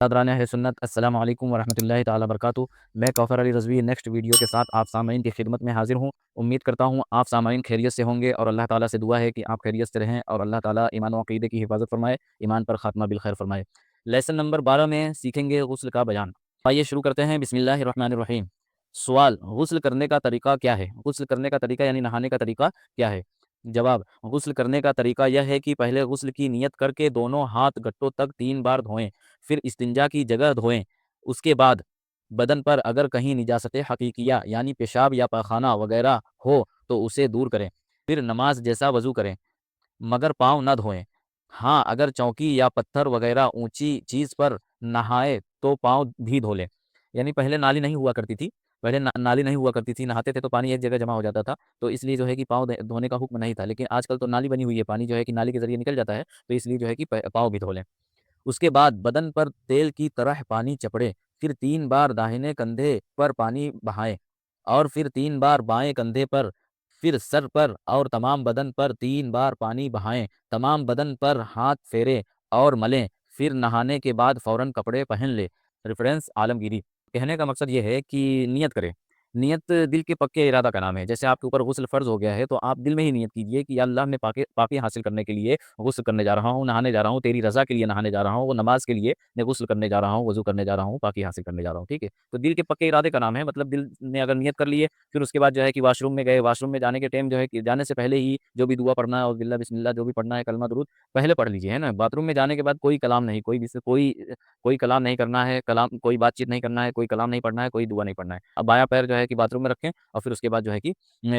ناظران اہل سنت، السلام علیکم ورحمۃ اللہ تعالیٰ وبرکاتہ۔ میں کوثر علی رضوی نیکسٹ ویڈیو کے ساتھ آپ سامعین کی خدمت میں حاضر ہوں۔ امید کرتا ہوں آپ سامعین خیریت سے ہوں گے اور اللہ تعالیٰ سے دعا ہے کہ آپ خیریت سے رہیں اور اللہ تعالیٰ ایمان و عقیدے کی حفاظت فرمائے، ایمان پر خاتمہ بالخیر فرمائے۔ لیسن نمبر 12 میں سیکھیں گے غسل کا بیان۔ آئیے شروع کرتے ہیں، بسم اللہ الرحمن الرحیم۔ سوال: غسل کرنے کا طریقہ کیا ہے؟ غسل کرنے کا طریقہ یعنی نہانے کا طریقہ کیا ہے؟ جواب: غسل کرنے کا طریقہ یہ ہے کہ پہلے غسل کی نیت کر کے دونوں ہاتھ گٹوں تک 3 بار دھوئیں، پھر استنجا کی جگہ دھوئیں۔ اس کے بعد بدن پر اگر کہیں نجاست حقیقیہ یعنی پیشاب یا پاخانہ وغیرہ ہو تو اسے دور کریں، پھر نماز جیسا وضو کریں، مگر پاؤں نہ دھوئیں۔ ہاں، اگر چوکی یا پتھر وغیرہ اونچی چیز پر نہائے تو پاؤں بھی دھو لیں۔ یعنی پہلے نالی نہیں ہوا کرتی تھی، نالی نہیں ہوا کرتی تھی، نہاتے تھے تو پانی ایک جگہ جمع ہو جاتا تھا، تو اس لیے جو ہے کہ پاؤں دھونے کا حکم نہیں تھا، لیکن آج کل تو نالی بنی ہوئی ہے، پانی جو ہے کہ نالی کے ذریعے نکل جاتا ہے، تو اس لیے جو ہے کہ پاؤں بھی دھو لیں۔ اس کے بعد بدن پر تیل کی طرح پانی چپڑیں، پھر 3 بار داہنے کندھے پر پانی بہائیں اور پھر 3 بار بائیں کندھے پر، پھر سر پر اور تمام بدن پر 3 بار پانی بہائیں، تمام بدن پر ہاتھ پھیریں اور ملیں، پھر نہانے کے بعد فوراً کپڑے پہن لیں۔ ریفرنس: عالمگیری۔ کہنے کا مقصد یہ ہے کہ نیت کریں۔ نیت دل کے پکے ارادہ کا نام ہے۔ جیسے آپ کے اوپر غسل فرض ہو گیا ہے تو آپ دل میں ہی نیت کیجئے کہ یا اللہ، میں پاکی حاصل کرنے کے لیے غسل کرنے جا رہا ہوں، نہانے جا رہا ہوں، تیری رضا کے لیے نہانے جا رہا ہوں، وہ نماز کے لیے میں غسل کرنے جا رہا ہوں، وضو کرنے جا رہا ہوں، پاکی حاصل کرنے جا رہا ہوں، ٹھیک ہے؟ تو دل کے پکے ارادے کا نام ہے، مطلب دل نے اگر نیت کر لی ہے، پھر اس کے بعد جو ہے کہ واش روم میں گئے، واش روم میں جانے کے ٹائم جو ہے کہ جانے سے پہلے ہی جو بھی دعا پڑھنا ہے اور باللہ بسم اللہ جو بھی پڑھنا ہے، کلمہ درود پہلے پڑھ لیجیے، ہے نا؟ باتھ روم میں جانے کے بعد کوئی کلام نہیں، کوئی کلام نہیں کرنا ہے، کوئی بات چیت نہیں کرنا ہے، کوئی کلام نہیں پڑھنا ہے، کوئی دعا نہیں پڑھنا ہے۔ اب بایاں پیر جو ہے کہ باتھ روم میں رکھیں اور پھر اس کے بعد جو ہے کہ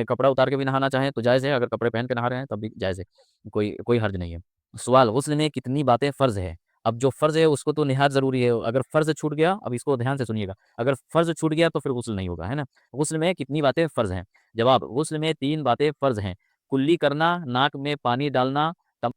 کپڑا اتار کے بھی نہانا چاہیں تو جائز ہے، اگر کپڑے پہن کے نہا رہے ہیں تب بھی جائز ہے، کوئی حرج نہیں ہے۔ سوال: غسل میں کتنی باتیں فرض ہے؟ اب جو فرض ہے اس کو تو نہایت ضروری ہے، اگر فرض چھوٹ گیا، اب اس کو دھیان سے سنیے گا، اگر فرض چھوٹ گیا تو پھر غسل نہیں ہوگا، ہے نا؟ غسل میں کتنی باتیں فرض ہیں؟ جواب: غسل میں 3 باتیں فرض ہیں: کلی کرنا، ناک میں پانی ڈالنا،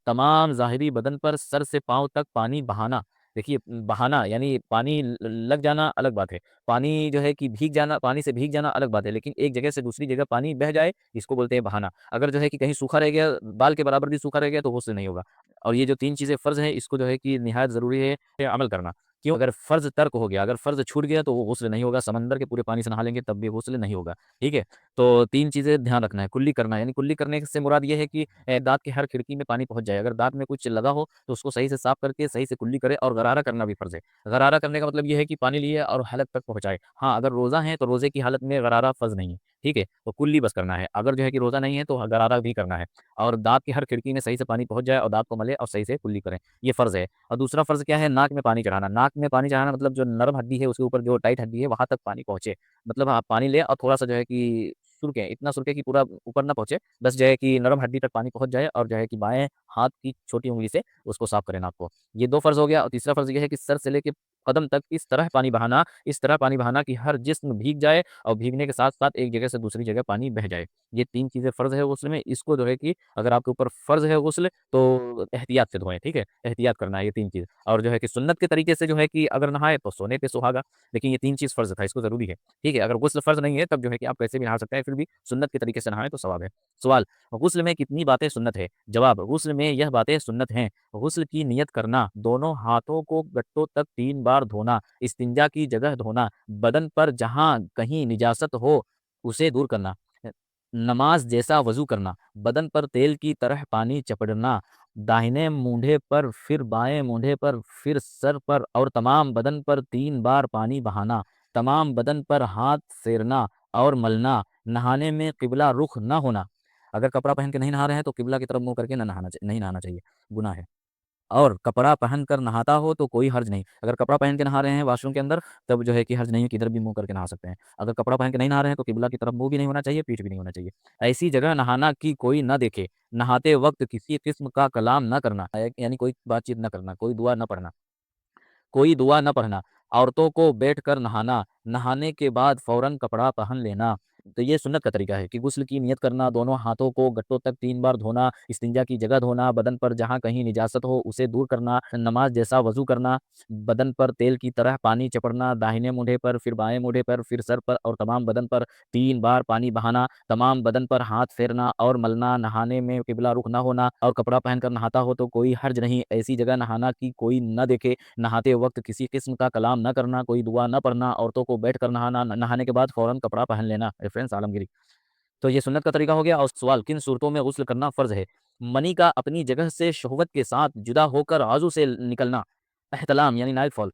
تمام ظاہری بدن پر سر سے پاؤں تک پانی بہانا۔ دیکھیے، بہانا یعنی پانی لگ جانا الگ بات ہے، پانی جو ہے کہ بھیگ جانا، پانی سے بھیگ جانا الگ بات ہے، لیکن ایک جگہ سے دوسری جگہ پانی بہہ جائے اس کو بولتے ہیں بہانا۔ اگر جو ہے کہ کہیں سوکھا رہ گیا، بال کے برابر بھی سوکھا رہ گیا تو غسل نہیں ہوگا۔ اور یہ جو 3 چیزیں فرض ہیں اس کو جو ہے کہ نہایت ضروری ہے عمل کرنا۔ کیوں؟ اگر فرض ترک ہو گیا، اگر فرض چھوٹ گیا تو وہ غسل نہیں ہوگا، سمندر کے پورے پانی سے نہا لیں گے تب بھی غسل نہیں ہوگا، ٹھیک ہے؟ تو 3 چیزیں دھیان رکھنا ہے۔ کلی کرنا یعنی کلی کرنے سے مراد یہ ہے کہ دانت کی ہر کھڑکی میں پانی پہنچ جائے، اگر دانت میں کچھ لگا ہو تو اس کو صحیح سے صاف کر کے صحیح سے کلی کرے، اور غرارہ کرنا بھی فرض ہے۔ غرارہ کرنے کا مطلب یہ ہے کہ پانی لیے اور حلق تک پہنچائے۔ ہاں، اگر روزہ ہے تو روزے کی حالت میں غرارہ فرض نہیں ہے، ٹھیک ہے؟ تو کلی بس کرنا ہے، اگر جو ہے کہ روزہ نہیں ہے تو غرارہ بھی کرنا ہے، اور دانت کی ہر کھڑکی میں صحیح سے پانی پہنچ جائے اور دانت کو ملے اور صحیح سے کلی کریں، یہ فرض ہے۔ اور دوسرا فرض کیا ہے؟ ناک میں پانی چڑھانا۔ ناک میں پانی چڑھانا مطلب جو نرم ہڈی ہے اس کے اوپر جو ٹائٹ ہڈی ہے وہاں تک پانی پہنچے، مطلب آپ پانی لیں اور تھوڑا سا جو ہے کہ سرکیں، اتنا سرکیں کہ پورا اوپر نہ پہنچے، بس جو ہے کہ نرم ہڈی تک پانی پہنچ جائے، اور جو ہے کہ بائیں ہاتھ کی چھوٹی انگلی سے اس کو صاف کریں ناک کو۔ یہ 2 فرض ہو گیا، اور تیسرا فرض یہ ہے کہ سر سے لے کے قدم تک اس طرح پانی بہانا کہ ہر جسم بھیگ جائے اور بھیگنے کے ساتھ ساتھ ایک جگہ سے دوسری جگہ پانی بہہ جائے۔ یہ 3 چیزیں فرض ہے غسل میں، اس کو جو ہے کہ اگر آپ کے اوپر فرض ہے غسل تو احتیاط سے دھوئیں، ٹھیک ہے؟ احتیاط کرنا ہے یہ 3 چیز، اور جو ہے کہ سنت کے طریقے سے جو ہے کہ اگر نہائے تو سونے پہ سہاگا، لیکن یہ 3 چیز فرض تھا، اس کو ضروری ہے، ٹھیک ہے؟ اگر غسل فرض نہیں ہے تب جو ہے کہ آپ کیسے بھی نہا سکتے ہیں، پھر بھی سنت کے طریقے سے نہائیں تو ثواب ہے۔ سوال: غسل میں کتنی باتیں سنت ہے؟ جواب: غسل میں یہ باتیں سنت ہیں: غسل کی نیت کرنا، دونوں ہاتھوں کو گٹوں تک 3 بار دھونا، استنجا کی جگہ دھونا، بدن پر جہاں کہیں نجاست ہو اسے دور کرنا، نماز جیسا وضو کرنا، بدن پر تیل کی طرح پانی چپڑنا، داہنے مونڈھے پر پھر بائیں مونڈھے پر پھر سر پر اور تمام بدن پر 3 بار پانی بہانا، تمام بدن پر ہاتھ پھیرنا اور ملنا، نہانے میں قبلہ رخ نہ ہونا۔ اگر کپڑا پہن کے نہیں نہا رہے ہیں تو قبلہ کی طرف منہ کر کے نہیں نہانا چاہیے، گناہ ہے۔ اور کپڑا پہن کر نہاتا ہو تو کوئی حرج نہیں، اگر کپڑا پہن کے نہا رہے ہیں واش روم کے اندر تب جو ہے کہ حرج نہیں ہے کہ ادھر بھی منہ کر کے نہا سکتے ہیں، اگر کپڑا پہن کے نہیں نہا رہے ہیں تو قبلہ کی طرف منہ بھی نہیں ہونا چاہیے، پیٹھ بھی نہیں ہونا چاہیے۔ ایسی جگہ نہانا کہ کوئی نہ دیکھے، نہاتے وقت کسی قسم کا کلام نہ کرنا، یعنی کوئی بات چیت نہ کرنا، کوئی دعا نہ پڑھنا، عورتوں کو بیٹھ کر نہانا، نہانے کے بعد فوراً کپڑا پہن لینا، تو یہ سنت کا طریقہ ہے کہ غسل کی نیت کرنا، دونوں ہاتھوں کو گٹوں تک 3 بار دھونا، استنجا کی جگہ دھونا، بدن پر جہاں کہیں نجاست ہو اسے دور کرنا، نماز جیسا وضو کرنا، بدن پر تیل کی طرح پانی چپڑنا، داہنے مونڈھے پر، پھر بائیں مونڈھے پر، پھر سر پر اور تمام بدن پر 3 بار پانی بہانا، تمام بدن پر ہاتھ پھیرنا اور ملنا، نہانے میں قبلہ رخ نہ ہونا اور کپڑا پہن کر نہاتا ہو تو کوئی حرج نہیں، ایسی جگہ نہانا کہ کوئی نہ دیکھے، نہاتے وقت کسی قسم کا کلام نہ کرنا، کوئی دعا نہ پڑھنا، عورتوں کو بیٹھ کر نہانا، نہانے کے بعد فوراً کپڑا پہن لینا، ریفرنس عالمگیری۔ تو یہ سنت کا طریقہ ہو گیا۔ اور سوال، کن صورتوں میں غسل کرنا فرض ہے؟ منی کا اپنی جگہ سے شہوت کے ساتھ جدا ہو کر عضو سے نکلنا، احتلام یعنی نائٹ فال،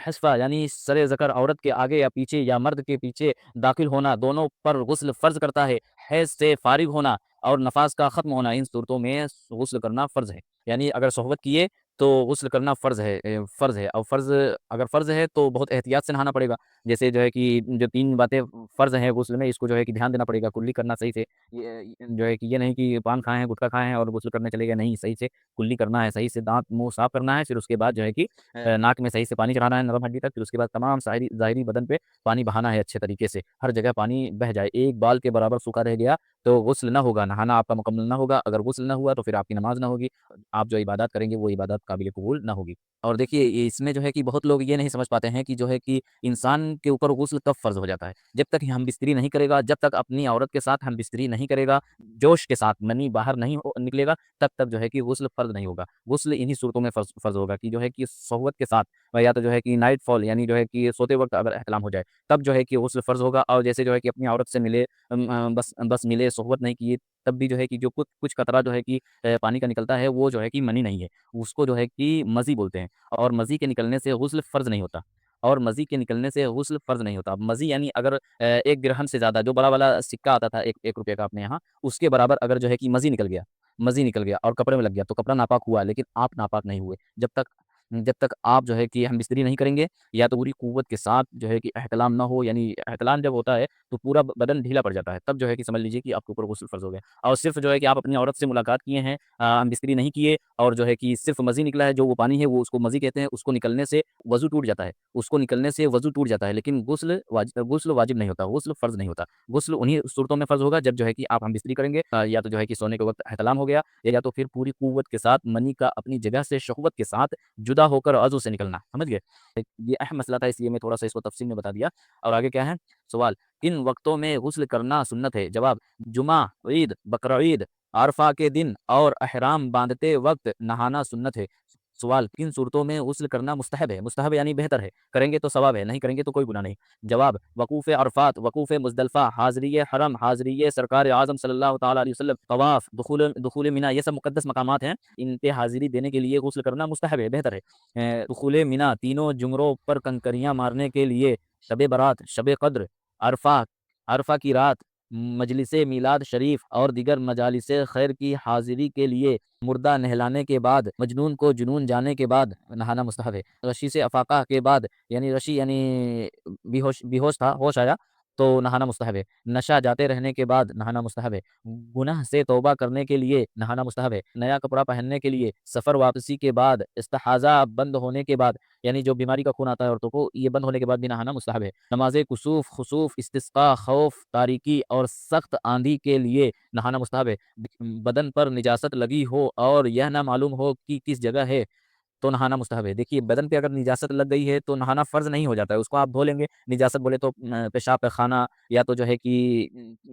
حصفہ یعنی سر ذکر عورت کے آگے یا پیچھے یا مرد کے پیچھے داخل ہونا دونوں پر غسل فرض کرتا ہے، حیض سے فارغ ہونا اور نفاس کا ختم ہونا، ان صورتوں میں غسل کرنا فرض ہے۔ یعنی اگر صحبت کیے تو غسل کرنا فرض ہے، فرض ہے، اور فرض اگر فرض ہے تو بہت احتیاط سے نہانا پڑے گا، جیسے جو ہے کہ جو 3 باتیں فرض ہیں غسل میں، اس کو جو ہے کہ دھیان دینا پڑے گا، کلی کرنا صحیح سے، جو ہے کہ یہ نہیں کہ پان کھائے ہیں گٹکا کھائے ہیں اور غسل کرنے چلے گئے، نہیں، صحیح سے کلی کرنا ہے، صحیح سے دانت منہ صاف کرنا ہے، پھر اس کے بعد جو ہے کہ ناک میں صحیح سے پانی چڑھانا ہے نرم ہڈی تک، پھر اس کے بعد تمام ظاہری بدن پہ پانی بہانا ہے اچھے طریقے سے، ہر جگہ پانی بہ جائے، ایک بال کے برابر سوکھا رہ گیا تو غسل نہ ہوگا، نہانا آپ کا مکمل نہ ہوگا، اگر غسل نہ ہوا تو پھر آپ کی نماز نہ ہوگی، آپ جو عبادات کریں گے وہ عبادات قابل قبول نہ ہوگی۔ اور دیکھیے اس میں جو ہے کہ بہت لوگ یہ نہیں سمجھ پاتے ہیں کہ جو ہے کہ انسان کے اوپر غسل کب فرض ہو جاتا ہے، جب تک ہم بستری نہیں کرے گا، جب تک اپنی عورت کے ساتھ ہم بستری نہیں کرے گا، جوش کے ساتھ منی باہر نہیں نکلے گا، تب تک جو ہے کہ غسل فرض نہیں ہوگا۔ غسل انہی صورتوں میں فرض ہوگا کہ جو ہے کہ صحبت کے ساتھ، یا تو جو ہے کہ نائٹ فال یعنی جو ہے کہ سوتے وقت اگر احتلام ہو جائے تب جو ہے کہ غسل فرض ہوگا، اور جیسے جو ہے کہ اپنی عورت سے ملے، بس ملے، صحبت نہیں کی، تب بھی جو ہے کہ جو کچھ قطرہ جو ہے کہ پانی کا نکلتا ہے وہ جو ہے کہ منی نہیں ہے، اس کو جو ہے کہ مزی بولتے ہیں، اور مزی کے نکلنے سے غسل فرض نہیں ہوتا، اور مزی کے نکلنے سے غسل فرض نہیں ہوتا۔ مزی یعنی اگر 1 درہم سے زیادہ، جو بڑا والا سکہ آتا تھا 1 روپے کا اپنے یہاں، اس کے برابر اگر جو ہے کہ مزی نکل گیا اور کپڑے میں لگ گیا تو کپڑا ناپاک ہوا، لیکن آپ ناپاک نہیں ہوئے، جب تک آپ جو ہے کہ ہم بستری نہیں کریں گے، یا تو پوری قوت کے ساتھ جو ہے کہ احتلام نہ ہو، یعنی احتلام جب ہوتا ہے تو پورا بدن ڈھیلا پڑ جاتا ہے، تب جو ہے کہ سمجھ لیجیے کہ آپ کے اوپر غسل فرض ہو گیا، اور صرف جو ہے کہ آپ اپنی عورت سے ملاقات کیے ہیں، ہم بستری نہیں کیے، اور جو ہے کہ صرف مزی نکلا ہے، جو وہ پانی ہے وہ اس کو مزی کہتے ہیں، اس کو نکلنے سے وضو ٹوٹ جاتا ہے، لیکن غسل واجب نہیں ہوتا، غسل فرض نہیں ہوتا، غسل انہی صورتوں میں فرض ہوگا جب جو ہے کہ آپ ہم بستری کریں گے، یا تو جو ہے کہ سونے کے وقت احتلام ہو گیا، یا تو پھر پوری قوت کے ساتھ منی کا اپنی جگہ سے شہوت کے ساتھ جدا ہو کر عضو سے نکلنا، سمجھ گئے؟ یہ اہم مسئلہ تھا، اس لیے میں تھوڑا سا اس کو تفصیل میں بتا دیا۔ اور آگے کیا ہے سوال، کن وقتوں میں غسل کرنا سنت ہے؟ جواب، جمعہ، عید، بقرعید، عرفہ کے دن اور احرام باندھتے وقت نہانا سنت ہے۔ سوال، کن صورتوں میں غسل کرنا مستحب ہے؟ مستحب یعنی بہتر ہے، کریں گے تو ثواب ہے، نہیں کریں گے تو کوئی گناہ نہیں۔ جواب، وقوف عرفات، وقوف مزدلفہ، حاضری حرم، حاضری سرکار اعظم صلی اللہ تعالی علیہ وسلم، طواف، دخول منی، یہ سب مقدس مقامات ہیں، ان پہ حاضری دینے کے لیے غسل کرنا مستحب ہے، بہتر ہے۔ دخول منی، تینوں جمروں پر کنکریاں مارنے کے لیے، شب برات، شب قدر، عرفہ، عرفہ کی رات، مجلس میلاد شریف اور دیگر مجالس خیر کی حاضری کے لیے، مردہ نہلانے کے بعد، مجنون کو جنون جانے کے بعد نہانا مستحب ہے، رشی سے افاقہ کے بعد، یعنی رشی یعنی بیہوش تھا، ہوش آیا تو نہانا مستحب ہے، نشہ جاتے رہنے کے بعد نہانا مستحب ہے، گناہ سے توبہ کرنے کے لیے نہانا مستحب ہے، نیا کپڑا پہننے کے لیے، سفر واپسی کے بعد، استحاضہ بند ہونے کے بعد، یعنی جو بیماری کا خون آتا ہے عورتوں کو، یہ بند ہونے کے بعد بھی نہانا مستحب ہے، نماز کسوف، خسوف، استسقاء، خوف تاریکی اور سخت آندھی کے لیے نہانا مستحب ہے، بدن پر نجاست لگی ہو اور یہ نہ معلوم ہو کہ کس جگہ ہے تو نہانا مستحب ہے۔ دیکھیے بدن پہ اگر نجاست لگ گئی ہے تو نہانا فرض نہیں ہو جاتا ہے، اس کو آپ دھو لیں گے، نجاست بولے تو پیشاب پیخانہ، یا تو جو ہے کہ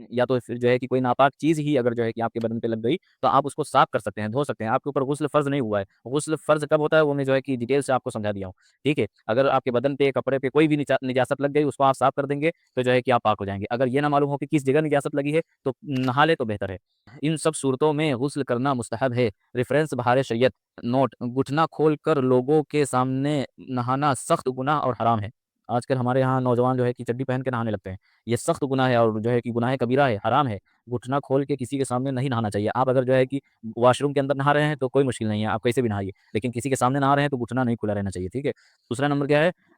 یا تو پھر جو ہے کہ کوئی ناپاک چیز ہی اگر جو ہے کہ آپ کے بدن پہ لگ گئی تو آپ اس کو صاف کر سکتے ہیں، دھو سکتے ہیں، آپ کے اوپر غسل فرض نہیں ہوا ہے۔ غسل فرض کب ہوتا ہے وہ میں جو ہے کہ ڈیٹیل سے آپ کو سمجھا دیا ہوں، ٹھیک ہے؟ اگر آپ کے بدن پہ کپڑے پہ کوئی بھی نجاست لگ گئی، اس کو آپ صاف کر دیں گے تو جو ہے کہ آپ پاک ہو جائیں گے، اگر یہ نہ معلوم ہو کہ کس جگہ نجاست لگی ہے تو نہا لے تو بہتر ہے۔ ان سب صورتوں میں غسل کرنا مستحب ہے۔ ریفرنس بہار شریعت۔ نوٹ، گھٹنا کھول کر لوگوں کے سامنے نہانا سخت گناہ اور حرام ہے۔ آج کل ہمارے یہاں نوجوان جو ہے کہ چڈی پہن کے نہانے لگتے ہیں، یہ سخت گناہ ہے اور جو ہے کہ گناہ کبیرہ ہے، حرام ہے، گھٹنا کھول کے کسی کے سامنے نہیں نہانا چاہیے۔ آپ اگر جو ہے کہ واش روم کے اندر نہا رہے ہیں تو کوئی مشکل نہیں ہے، آپ کیسے بھی نہائیے، لیکن کسی کے سامنے نہا رہے ہیں تو گھٹنا نہیں کھلا رہنا چاہیے، ٹھیک ہے؟ دوسرا نمبر کیا ہے؟